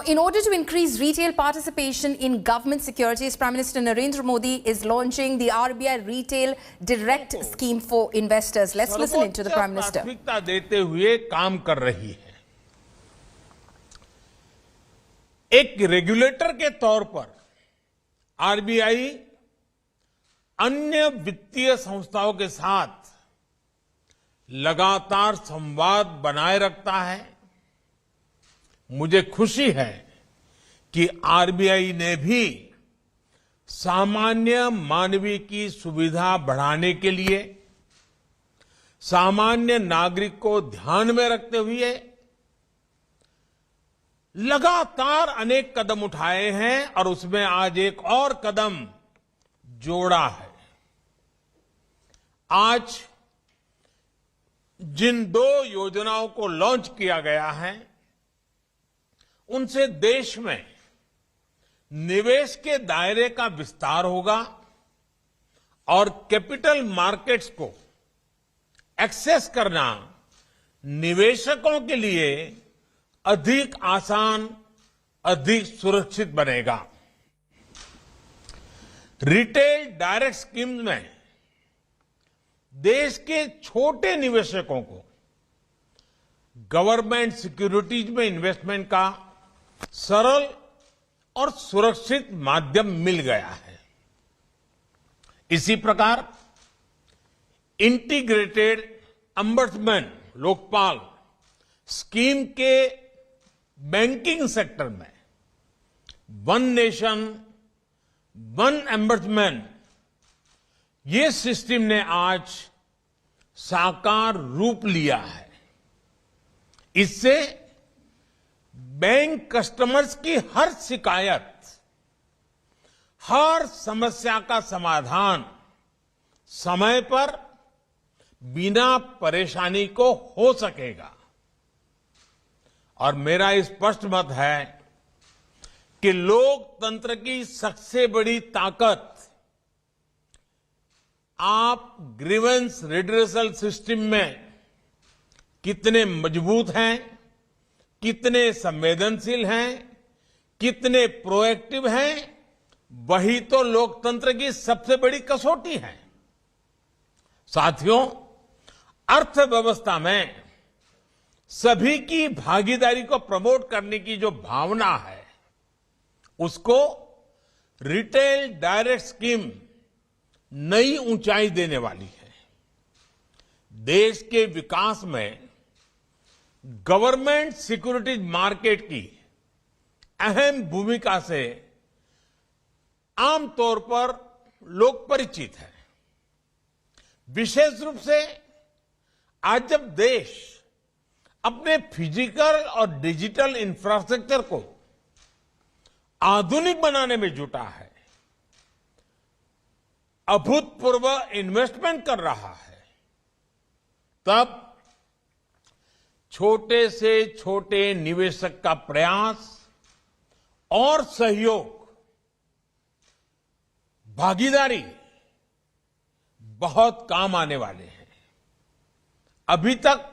Now, in order to increase retail participation in government securities, Prime Minister Narendra Modi is launching the RBI Retail Direct Scheme for investors. Let's listen into the Prime Minister. प्राथमिकता देते हुए काम कर रही है। एक regulator के तौर पर आरबीआई अन्य वित्तीय संस्थाओं के साथ लगातार संवाद बनाए रखता है। मुझे खुशी है कि आरबीआई ने भी सामान्य मानवीय की सुविधा बढ़ाने के लिए सामान्य नागरिक को ध्यान में रखते हुए लगातार अनेक कदम उठाए हैं और उसमें आज एक और कदम जोड़ा है। आज जिन दो योजनाओं को लॉन्च किया गया है उनसे देश में निवेश के दायरे का विस्तार होगा और कैपिटल मार्केट्स को एक्सेस करना निवेशकों के लिए अधिक आसान, अधिक सुरक्षित बनेगा। रिटेल डायरेक्ट स्कीम में देश के छोटे निवेशकों को गवर्नमेंट सिक्योरिटीज में इन्वेस्टमेंट का सरल और सुरक्षित माध्यम मिल गया है। इसी प्रकार इंटीग्रेटेड अम्बड्समैन लोकपाल स्कीम के बैंकिंग सेक्टर में वन नेशन वन अम्बड्समैन ये सिस्टम ने आज साकार रूप लिया है। इससे बैंक कस्टमर्स की हर शिकायत, हर समस्या का समाधान समय पर बिना परेशानी को हो सकेगा। और मेरा स्पष्ट मत है कि लोकतंत्र की सबसे बड़ी ताकत आप ग्रीवेंस रिड्रेसल सिस्टम में कितने मजबूत हैं, कितने संवेदनशील हैं, कितने प्रोएक्टिव हैं, वही तो लोकतंत्र की सबसे बड़ी कसौटी है। साथियों, अर्थव्यवस्था में सभी की भागीदारी को प्रमोट करने की जो भावना है उसको रिटेल डायरेक्ट स्कीम नई ऊंचाई देने वाली है। देश के विकास में गवर्नमेंट सिक्योरिटीज मार्केट की अहम भूमिका से आमतौर पर लोग परिचित हैं। विशेष रूप से आज जब देश अपने फिजिकल और डिजिटल इंफ्रास्ट्रक्चर को आधुनिक बनाने में जुटा है, अभूतपूर्व इन्वेस्टमेंट कर रहा है, तब छोटे से छोटे निवेशक का प्रयास और सहयोग, भागीदारी बहुत काम आने वाले हैं। अभी तक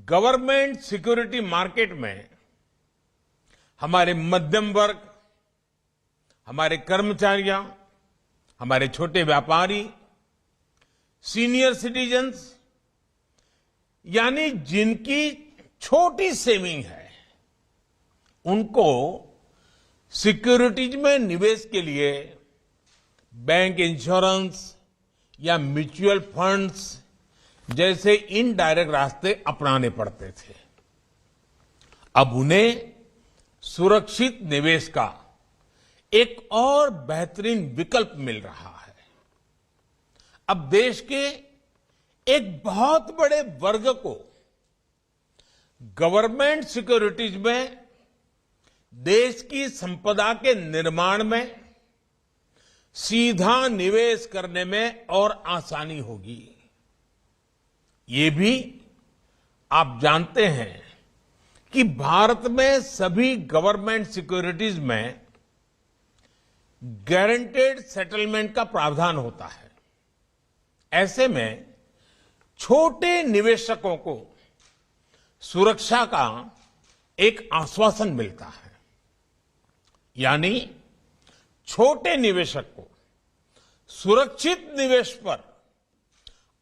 गवर्नमेंट सिक्योरिटी मार्केट में हमारे मध्यम वर्ग, हमारे कर्मचारियों, हमारे छोटे व्यापारी, सीनियर सिटीजन्स यानी जिनकी छोटी सेविंग है, उनको सिक्योरिटीज में निवेश के लिए बैंक इंश्योरेंस या म्यूचुअल फंड्स जैसे इनडायरेक्ट रास्ते अपनाने पड़ते थे। अब उन्हें सुरक्षित निवेश का एक और बेहतरीन विकल्प मिल रहा है। अब देश के एक बहुत बड़े वर्ग को गवर्नमेंट सिक्योरिटीज में देश की संपदा के निर्माण में सीधा निवेश करने में और आसानी होगी। ये भी आप जानते हैं कि भारत में सभी गवर्नमेंट सिक्योरिटीज में गारंटेड सेटलमेंट का प्रावधान होता है। ऐसे में छोटे निवेशकों को सुरक्षा का एक आश्वासन मिलता है। यानी छोटे निवेशक को सुरक्षित निवेश पर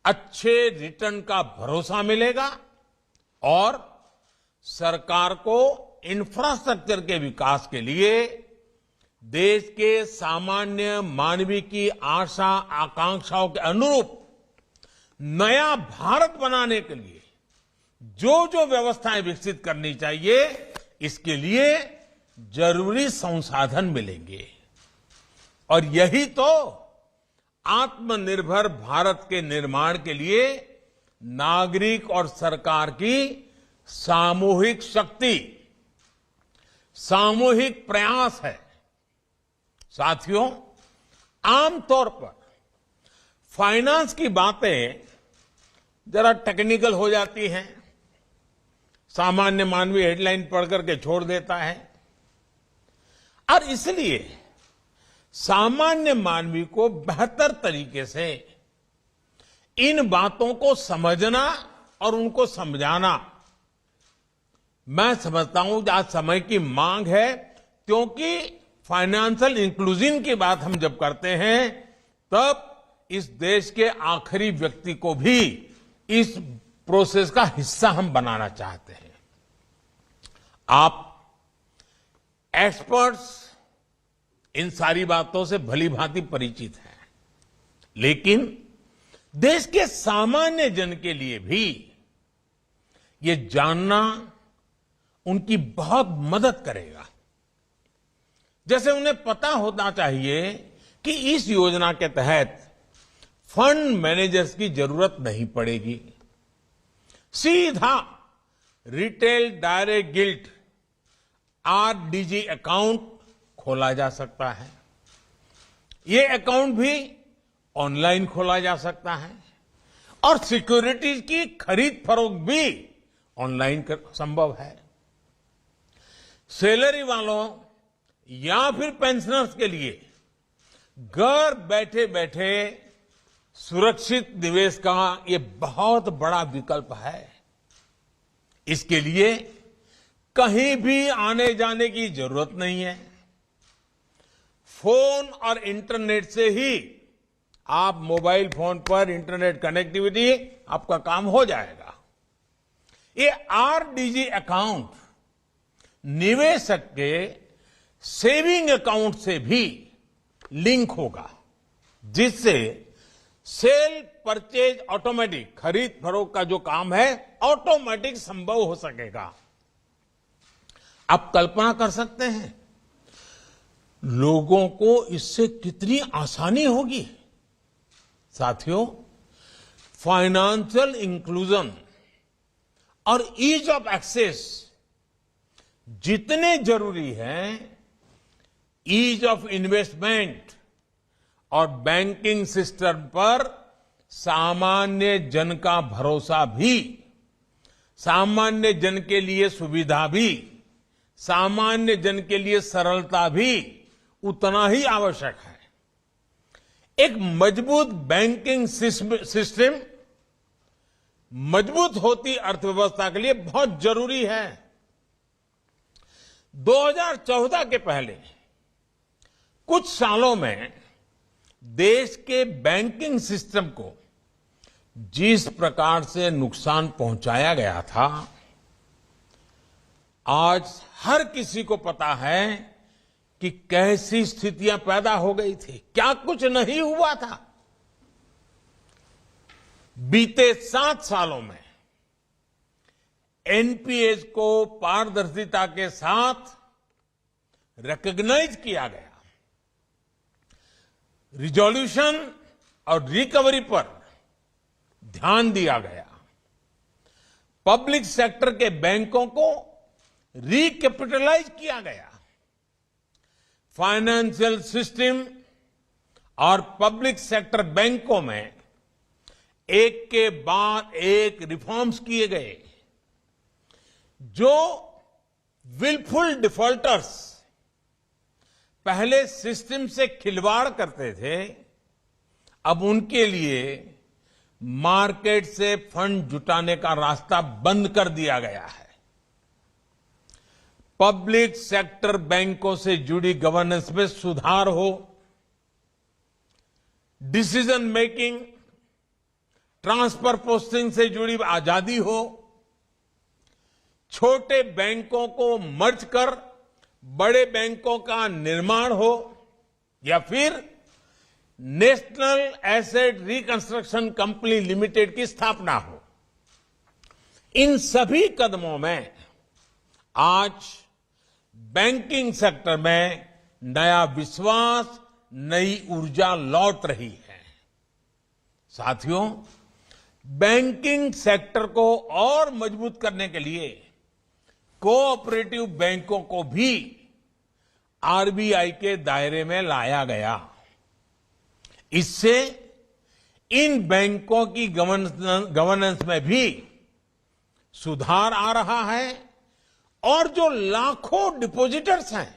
अच्छे रिटर्न का भरोसा मिलेगा और सरकार को इंफ्रास्ट्रक्चर के विकास के लिए देश के सामान्य मानवी की आशा आकांक्षाओं के अनुरूप नया भारत बनाने के लिए जो जो व्यवस्थाएं विकसित करनी चाहिए, इसके लिए जरूरी संसाधन मिलेंगे। और यही तो आत्मनिर्भर भारत के निर्माण के लिए नागरिक और सरकार की सामूहिक शक्ति, सामूहिक प्रयास है। साथियों, आमतौर पर फाइनेंस की बातें जरा टेक्निकल हो जाती हैं, सामान्य मानवी हेडलाइन पढ़ करके छोड़ देता है और इसलिए सामान्य मानवी को बेहतर तरीके से इन बातों को समझना और उनको समझाना, मैं समझता हूं कि आज समय की मांग है, क्योंकि फाइनेंशियल इंक्लूजन की बात हम जब करते हैं तब इस देश के आखिरी व्यक्ति को भी इस प्रोसेस का हिस्सा हम बनाना चाहते हैं। आप एक्सपर्ट्स इन सारी बातों से भली भांति परिचित हैं, लेकिन देश के सामान्य जन के लिए भी ये जानना उनकी बहुत मदद करेगा। जैसे उन्हें पता होना चाहिए कि इस योजना के तहत फंड मैनेजर्स की जरूरत नहीं पड़ेगी, सीधा retail direct guilt RDG account खोला जा सकता है। ये अकाउंट भी ऑनलाइन खोला जा सकता है और सिक्योरिटीज की खरीद फरोख्त भी ऑनलाइन संभव है। सैलरी वालों या फिर पेंशनर्स के लिए घर बैठे बैठे सुरक्षित निवेश का ये बहुत बड़ा विकल्प है। इसके लिए कहीं भी आने जाने की जरूरत नहीं है। फोन और इंटरनेट से ही आप मोबाइल फोन पर इंटरनेट कनेक्टिविटी आपका काम हो जाएगा। ये आरडीजी अकाउंट निवेशक के सेविंग अकाउंट से भी लिंक होगा, जिससे सेल परचेज ऑटोमेटिक, खरीद फरोख्त का जो काम है ऑटोमेटिक संभव हो सकेगा। आप कल्पना कर सकते हैं लोगों को इससे कितनी आसानी होगी। साथियों, फाइनेंशियल इंक्लूजन और ईज ऑफ एक्सेस जितने जरूरी हैं, ईज ऑफ इन्वेस्टमेंट और बैंकिंग सिस्टम पर सामान्य जन का भरोसा भी, सामान्य जन के लिए सुविधा भी, सामान्य जन के लिए सरलता भी उतना ही आवश्यक है। एक मजबूत बैंकिंग सिस्टम मजबूत होती अर्थव्यवस्था के लिए बहुत जरूरी है। 2014 के पहले कुछ सालों में देश के बैंकिंग सिस्टम को जिस प्रकार से नुकसान पहुंचाया गया था, आज हर किसी को पता है कि कैसी स्थितियां पैदा हो गई थी, क्या कुछ नहीं हुआ था। बीते 7 सालों में एनपीएस को पारदर्शिता के साथ रिकॉग्नाइज किया गया। रिजोल्यूशन और रिकवरी पर ध्यान दिया गया। पब्लिक सेक्टर के बैंकों को रिकैपिटलाइज किया गया। फाइनेंशियल सिस्टम और पब्लिक सेक्टर बैंकों में एक के बाद एक रिफॉर्म्स किए गए। जो विलफुल डिफॉल्टर्स पहले सिस्टम से खिलवाड़ करते थे, अब उनके लिए मार्केट से फंड जुटाने का रास्ता बंद कर दिया गया है। पब्लिक सेक्टर बैंकों से जुड़ी गवर्नेंस में सुधार हो, डिसीजन मेकिंग, ट्रांसफर पोस्टिंग से जुड़ी आजादी हो, छोटे बैंकों को मर्ज कर बड़े बैंकों का निर्माण हो, या फिर national asset reconstruction company limited की स्थापना हो। इन सभी कदमों में आज बैंकिंग सेक्टर में नया विश्वास, नई ऊर्जा लौट रही है। साथियों, बैंकिंग सेक्टर को और मजबूत करने के लिए कोऑपरेटिव बैंकों को भी आरबीआई के दायरे में लाया गया। इससे इन बैंकों की गवर्नेंस में भी सुधार आ रहा है और जो लाखों डिपॉजिटर्स हैं,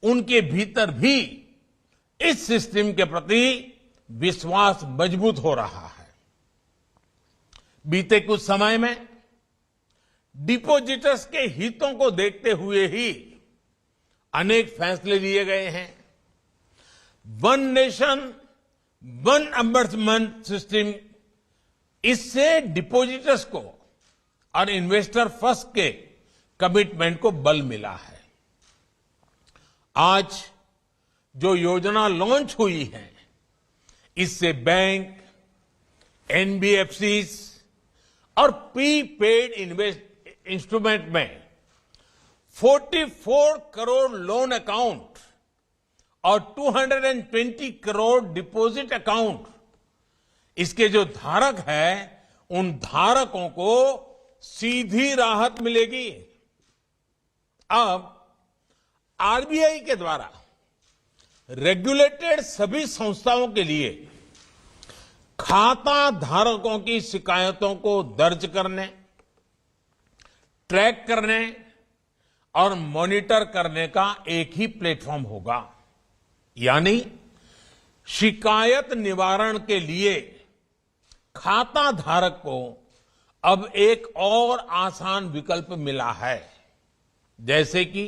उनके भीतर भी इस सिस्टम के प्रति विश्वास मजबूत हो रहा है। बीते कुछ समय में डिपॉजिटर्स के हितों को देखते हुए ही अनेक फैसले लिए गए हैं। वन नेशन वन अम्बर्समेंट सिस्टम, इससे डिपॉजिटर्स को और इन्वेस्टर फर्स्ट के कमिटमेंट को बल मिला है। आज जो योजना लॉन्च हुई है, इससे बैंक, एनबीएफसीज और प्रीपेड इंस्ट्रूमेंट में 44 करोड़ लोन अकाउंट और 220 करोड़ डिपॉजिट अकाउंट, इसके जो धारक हैं, उन धारकों को सीधी राहत मिलेगी। अब आरबीआई के द्वारा रेगुलेटेड सभी संस्थाओं के लिए खाता धारकों की शिकायतों को दर्ज करने, ट्रैक करने और मॉनिटर करने का एक ही प्लेटफॉर्म होगा। यानी शिकायत निवारण के लिए खाता धारक को अब एक और आसान विकल्प मिला है। जैसे कि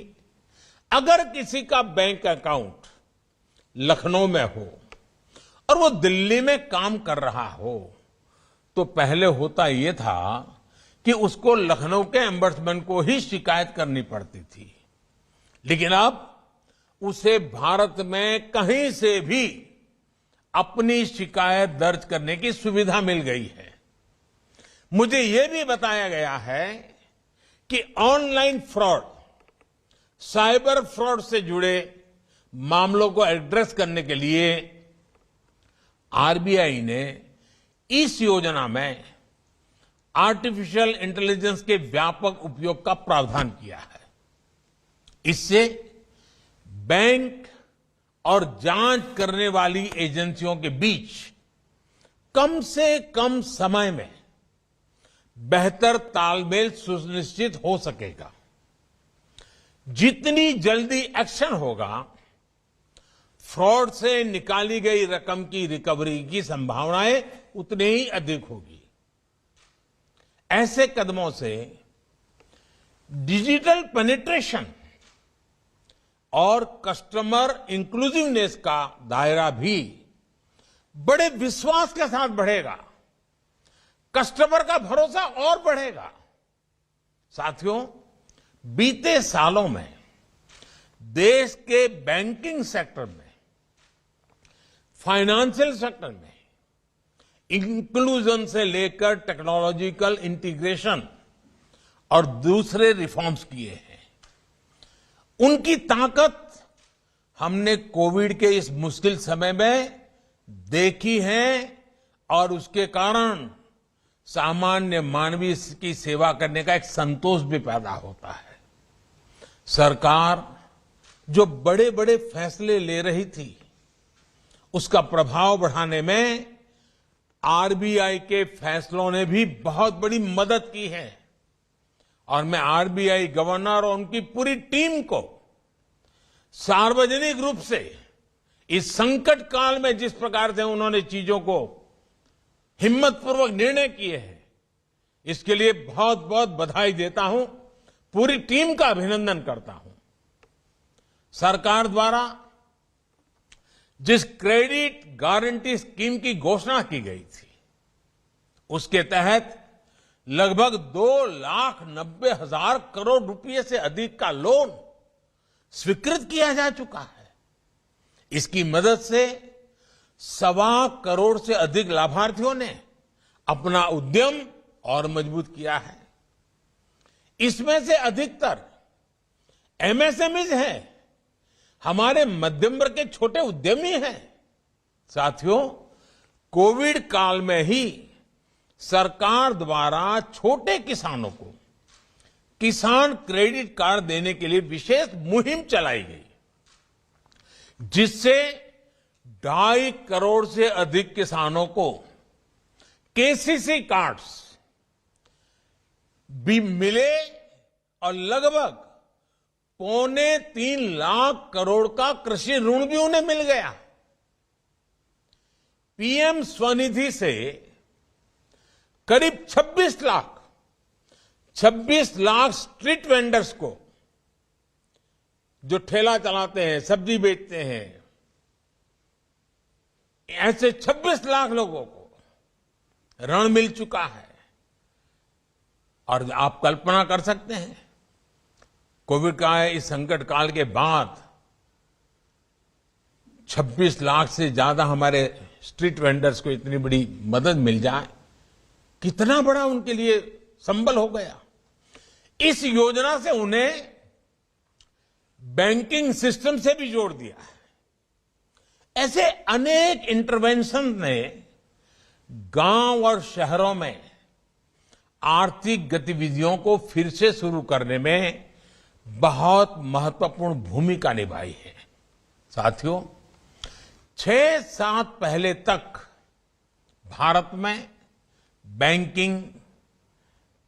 अगर किसी का बैंक अकाउंट लखनऊ में हो और वो दिल्ली में काम कर रहा हो, तो पहले होता यह था कि उसको लखनऊ के एम्बर्समेंट को ही शिकायत करनी पड़ती थी, लेकिन अब उसे भारत में कहीं से भी अपनी शिकायत दर्ज करने की सुविधा मिल गई है। मुझे यह भी बताया गया है कि ऑनलाइन फ्रॉड, साइबर फ्रॉड से जुड़े मामलों को एड्रेस करने के लिए आरबीआई ने इस योजना में आर्टिफिशियल इंटेलिजेंस के व्यापक उपयोग का प्रावधान किया है। इससे बैंक और जांच करने वाली एजेंसियों के बीच कम से कम समय में बेहतर तालमेल सुनिश्चित हो सकेगा। जितनी जल्दी एक्शन होगा, फ्रॉड से निकाली गई रकम की रिकवरी की संभावनाएं उतनी ही अधिक होगी। ऐसे कदमों से डिजिटल पेनिट्रेशन और कस्टमर इंक्लूसिवनेस का दायरा भी बड़े विश्वास के साथ बढ़ेगा, कस्टमर का भरोसा और बढ़ेगा। साथियों, बीते सालों में देश के बैंकिंग सेक्टर में, फाइनेंशियल सेक्टर में इंक्लूजन से लेकर टेक्नोलॉजिकल इंटीग्रेशन और दूसरे रिफॉर्म्स किए हैं। उनकी ताकत हमने कोविड के इस मुश्किल समय में देखी है और उसके कारण सामान्य मानवीय की सेवा करने का एक संतोष भी पैदा होता है। सरकार जो बड़े बड़े फैसले ले रही थी, उसका प्रभाव बढ़ाने में आरबीआई के फैसलों ने भी बहुत बड़ी मदद की है और मैं आरबीआई गवर्नर और उनकी पूरी टीम को सार्वजनिक रूप से इस संकट काल में जिस प्रकार से उन्होंने चीजों को हिम्मतपूर्वक निर्णय किए हैं, इसके लिए बहुत बहुत बधाई देता हूं, पूरी टीम का अभिनंदन करता हूं। सरकार द्वारा जिस क्रेडिट गारंटी स्कीम की घोषणा की गई थी, उसके तहत लगभग 2,90,000 करोड़ रुपए से अधिक का लोन स्वीकृत किया जा चुका है। इसकी मदद से 1.25 करोड़ से अधिक लाभार्थियों ने अपना उद्यम और मजबूत किया है। इसमें से अधिकतर एमएसएमईज हैं, हमारे मध्यम वर्ग के छोटे उद्यमी हैं। साथियों, कोविड काल में ही सरकार द्वारा छोटे किसानों को किसान क्रेडिट कार्ड देने के लिए विशेष मुहिम चलाई गई, जिससे 2.5 करोड़ से अधिक किसानों को केसीसी कार्ड्स भी मिले और लगभग 2.25 लाख करोड़ का कृषि ऋण भी उन्हें मिल गया। पीएम स्वनिधि से करीब 26 लाख स्ट्रीट वेंडर्स को, जो ठेला चलाते हैं, सब्जी बेचते हैं, ऐसे 26 लाख लोगों को ऋण मिल चुका है। और आप कल्पना कर सकते हैं, कोविड का इस संकट काल के बाद 26 लाख से ज्यादा हमारे स्ट्रीट वेंडर्स को इतनी बड़ी मदद मिल जाए, कितना बड़ा उनके लिए संबल हो गया। इस योजना से उन्हें बैंकिंग सिस्टम से भी जोड़ दिया है। ऐसे अनेक इंटरवेंशन ने गांव और शहरों में आर्थिक गतिविधियों को फिर से शुरू करने में बहुत महत्वपूर्ण भूमिका निभाई है। साथियों, 6 पहले तक भारत में बैंकिंग,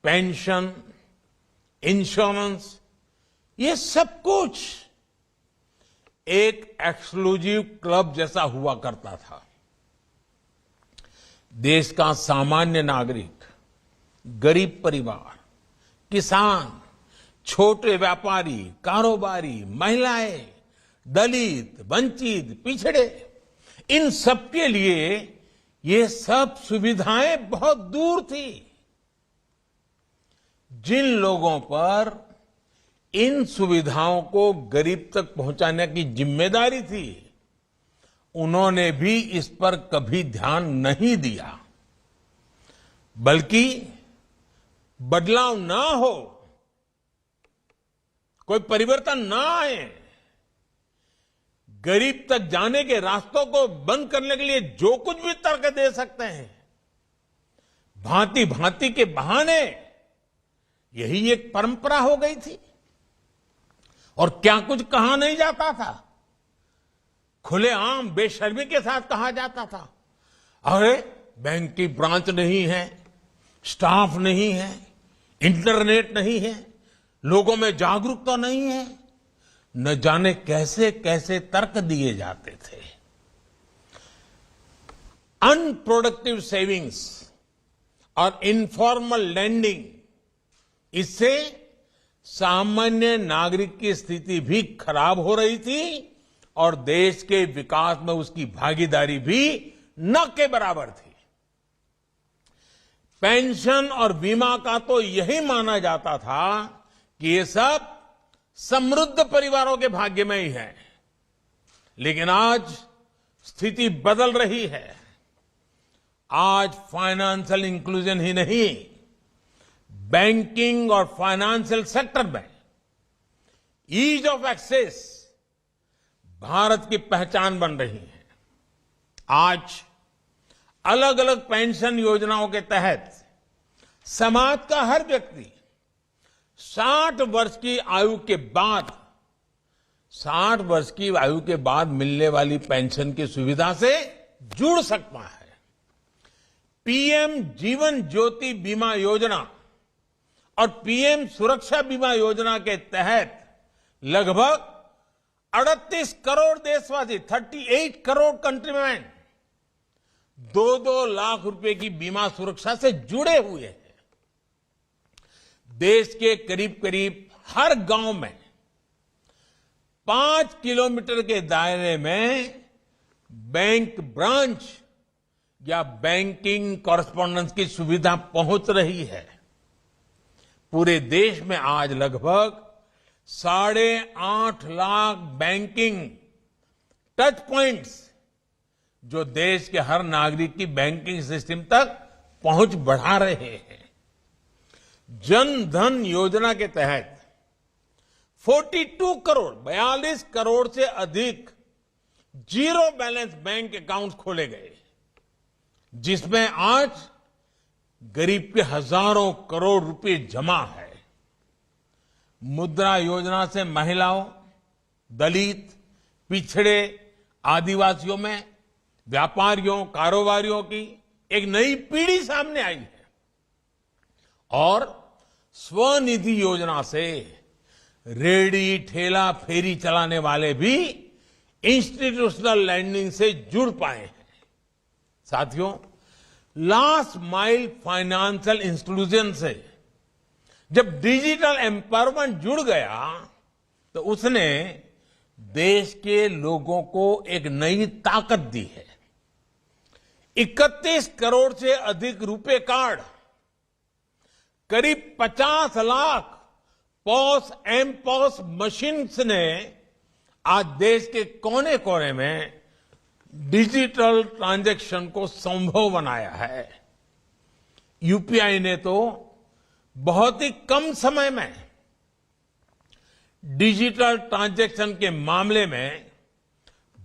पेंशन, इंश्योरेंस, ये सब कुछ एक एक्सक्लूसिव क्लब जैसा हुआ करता था। देश का सामान्य नागरिक, गरीब परिवार, किसान, छोटे व्यापारी, कारोबारी, महिलाएं, दलित, वंचित, पिछड़े, इन सबके लिए ये सब सुविधाएं बहुत दूर थी। जिन लोगों पर इन सुविधाओं को गरीब तक पहुंचाने की जिम्मेदारी थी, उन्होंने भी इस पर कभी ध्यान नहीं दिया, बल्कि बदलाव ना हो, कोई परिवर्तन ना आए, गरीब तक जाने के रास्तों को बंद करने के लिए जो कुछ भी तर्क दे सकते हैं, भांति भांति के बहाने, यही एक परंपरा हो गई थी। और क्या कुछ कहा नहीं जाता था, खुलेआम बेशर्मी के साथ कहा जाता था, अरे बैंक की ब्रांच नहीं है, स्टाफ नहीं है, इंटरनेट नहीं है, लोगों में जागरूकता नहीं है, न जाने कैसे कैसे तर्क दिए जाते थे। अनप्रोडक्टिव सेविंग्स और इनफॉर्मल लैंडिंग, इससे सामान्य नागरिक की स्थिति भी खराब हो रही थी और देश के विकास में उसकी भागीदारी भी न के बराबर थी। पेंशन और बीमा का तो यही माना जाता था कि ये सब समृद्ध परिवारों के भाग्य में ही है, लेकिन आज स्थिति बदल रही है। आज फाइनेंशियल इंक्लूजन ही नहीं, बैंकिंग और फाइनेंशियल सेक्टर में ईज ऑफ एक्सेस भारत की पहचान बन रही है। आज अलग अलग पेंशन योजनाओं के तहत समाज का हर व्यक्ति 60 वर्ष की आयु के बाद 60 वर्ष की आयु के बाद मिलने वाली पेंशन की सुविधा से जुड़ सकता है। पीएम जीवन ज्योति बीमा योजना और पीएम सुरक्षा बीमा योजना के तहत लगभग 38 करोड़ देशवासी, 38 करोड़ कंट्रीमैन 2-2 लाख रुपए की बीमा सुरक्षा से जुड़े हुए हैं। देश के करीब करीब हर गांव में 5 किलोमीटर के दायरे में बैंक ब्रांच या बैंकिंग कॉरेस्पॉन्डेंस की सुविधा पहुंच रही है। पूरे देश में आज लगभग 8.5 लाख बैंकिंग टच पॉइंट्स जो देश के हर नागरिक की बैंकिंग सिस्टम तक पहुंच बढ़ा रहे हैं। जन धन योजना के तहत 42 करोड़ से अधिक जीरो बैलेंस बैंक अकाउंट खोले गए, जिसमें आज गरीब के हजारों करोड़ रुपए जमा है। मुद्रा योजना से महिलाओं, दलित, पिछड़े, आदिवासियों में व्यापारियों, कारोबारियों की एक नई पीढ़ी सामने आई है। और स्वनिधि योजना से रेहड़ी, ठेला, फेरी चलाने वाले भी इंस्टीट्यूशनल लैंडिंग से जुड़ पाए हैं। साथियों, लास्ट माइल फाइनेंशियल इंस्टीट्यूशन से जब डिजिटल एम्पावरमेंट जुड़ गया तो उसने देश के लोगों को एक नई ताकत दी है। 31 करोड़ से अधिक रुपए कार्ड, करीब 50 lakh POS M POS machines ने आज देश के कोने कोने में डिजिटल ट्रांजैक्शन को संभव बनाया है। यूपीआई ने तो बहुत ही कम समय में डिजिटल ट्रांजैक्शन के मामले में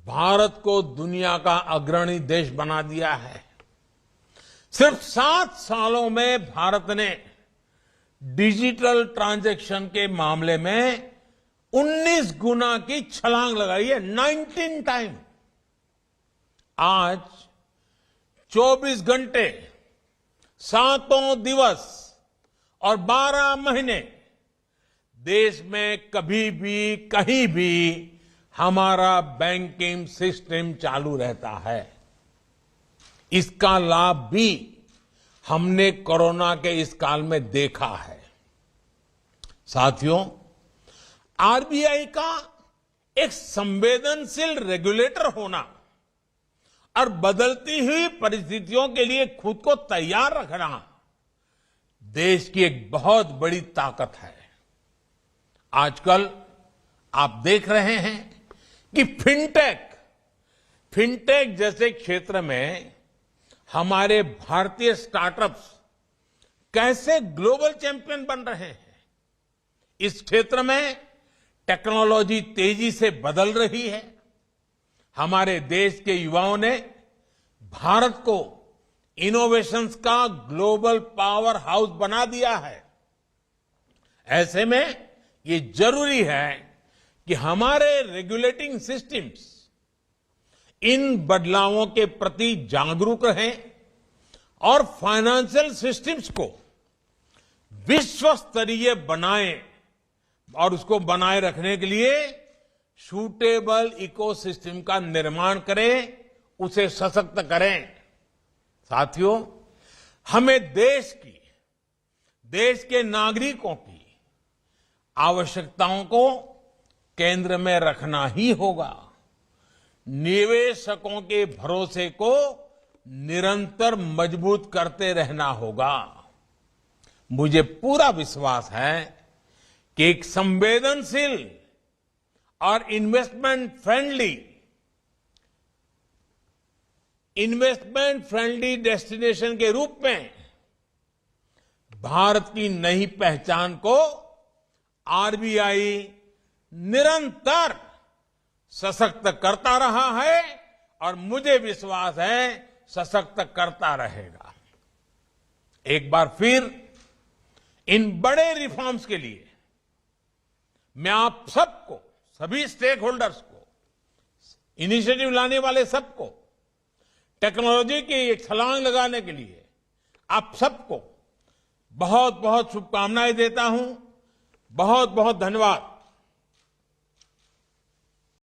भारत को दुनिया का अग्रणी देश बना दिया है। सिर्फ 7 सालों में भारत ने डिजिटल ट्रांजैक्शन के मामले में 19 गुना की छलांग लगाई है, 19 टाइम। आज 24 घंटे, 7 दिवस और 12 महीने देश में कभी भी, कहीं भी हमारा बैंकिंग सिस्टम चालू रहता है। इसका लाभ भी हमने कोरोना के इस काल में देखा है। साथियों, आरबीआई का एक संवेदनशील रेगुलेटर होना और बदलती हुई परिस्थितियों के लिए खुद को तैयार रखना देश की एक बहुत बड़ी ताकत है। आजकल आप देख रहे हैं कि फिनटेक जैसे क्षेत्र में हमारे भारतीय स्टार्टअप्स कैसे ग्लोबल चैंपियन बन रहे हैं। इस क्षेत्र में टेक्नोलॉजी तेजी से बदल रही है। हमारे देश के युवाओं ने भारत को इनोवेशंस का ग्लोबल पावर हाउस बना दिया है। ऐसे में ये जरूरी है कि हमारे रेगुलेटिंग सिस्टम्स इन बदलावों के प्रति जागरूक रहें और फाइनेंशियल सिस्टम्स को विश्व स्तरीय बनाएं और उसको बनाए रखने के लिए सूटेबल इकोसिस्टम का निर्माण करें, उसे सशक्त करें। साथियों, हमें देश के नागरिकों की आवश्यकताओं को केंद्र में रखना ही होगा। निवेशकों के भरोसे को निरंतर मजबूत करते रहना होगा। मुझे पूरा विश्वास है कि एक संवेदनशील और इन्वेस्टमेंट फ्रेंडली डेस्टिनेशन के रूप में भारत की नई पहचान को आरबीआई निरंतर सशक्त करता रहा है और मुझे विश्वास है सशक्त करता रहेगा। एक बार फिर इन बड़े रिफॉर्म्स के लिए मैं आप सबको, सभी स्टेक होल्डर्स को, इनिशिएटिव लाने वाले सबको, टेक्नोलॉजी की छलांग लगाने के लिए आप सबको बहुत बहुत शुभकामनाएं देता हूं। बहुत बहुत धन्यवाद।